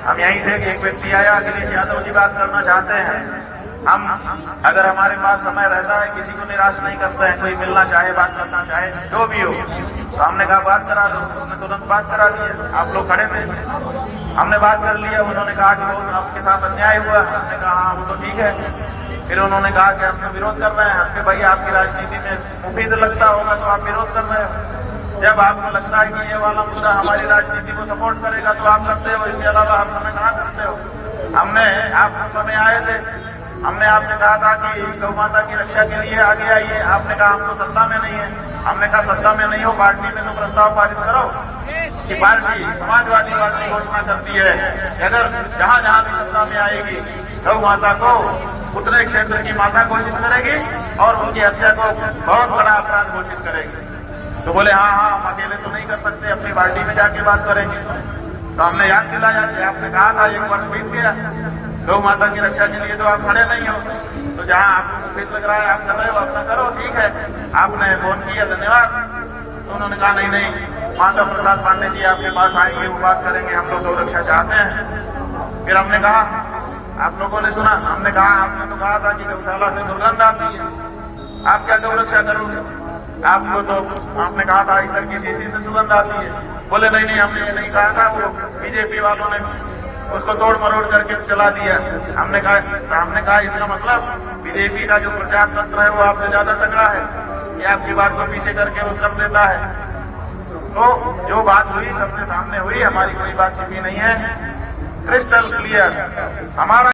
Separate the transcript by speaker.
Speaker 1: हम यहीं थे कि एक व्यक्ति आया, अखिलेश यादव जी बात करना चाहते हैं। हम अगर हमारे पास समय रहता है किसी को निराश नहीं करते हैं, कोई मिलना चाहे, बात करना चाहे, जो भी हो, तो हमने कहा बात करा दो। उसने तुरंत बात करा दी। आप लोग खड़े थे, हमने बात कर लिया। उन्होंने कहा कि वो आपके साथ अन्याय हुआ। हमने कहा हाँ वो तो ठीक है। फिर उन्होंने कहा कि हम विरोध कर रहे हैं। हमने भाई आपकी राजनीति में मुफीद लगता होगा तो आप विरोध कर रहे हो। जब आपको लगता है कि ये वाला मुद्दा हमारी राजनीति को सपोर्ट करेगा तो आप करते हो, इसके अलावा हर समय कहाँ करते हो। हमने आप समय आए थे, हमने आपसे कहा था कि गौ माता की रक्षा के लिए आगे आइए। आपने कहा हम तो सत्ता में नहीं है। हमने कहा सत्ता में नहीं हो, पार्टी में तो प्रस्ताव पारित करो कि पार्टी समाजवादी पार्टी घोषणा करती है कि अगर जहां जहां भी सत्ता में आएगी गौ माता को उतने क्षेत्र की माता घोषित करेगी और उनकी हत्या को बहुत बड़ा अपराध घोषित करेगी। तो बोले हाँ हम अकेले तो नहीं कर सकते, अपनी पार्टी में जाके बात करेंगे। तो हमने याद दिलाया कि आपने कहा था 1 वर्ष बीत गया, गौ माता की रक्षा के लिए तो आप खड़े नहीं हो। तो जहां आपको मुफीद लग रहा है आप कर रहे हो, अपना करो, ठीक है। आपने फोन किया, धन्यवाद। तो उन्होंने कहा नहीं माधव प्रसाद पांडे जी आपके पास आएंगे, वो बात करेंगे, हम लोग गौ रक्षा चाहते हैं। फिर हमने कहा, आप लोगों ने सुना, हमने कहा आपने तो कहा था कि गौशाला से दुर्गंध आती है, आप क्या गौ रक्षा करोगे। आपको तो आपने कहा था इधर की सीसी से सुगंध आती है। बोले नहीं हमने ये नहीं कहा था, वो बीजेपी वालों ने उसको तोड़ मरोड़ करके चला दिया। हमने कहा इसका मतलब बीजेपी का जो प्रचार तंत्र है वो आपसे ज्यादा तगड़ा है, ये आपकी बात को पीछे करके वो कर देता है। तो जो बात हुई सबसे सामने हुई, हमारी कोई बात छिपी नहीं है, क्रिस्टल क्लियर। हमारा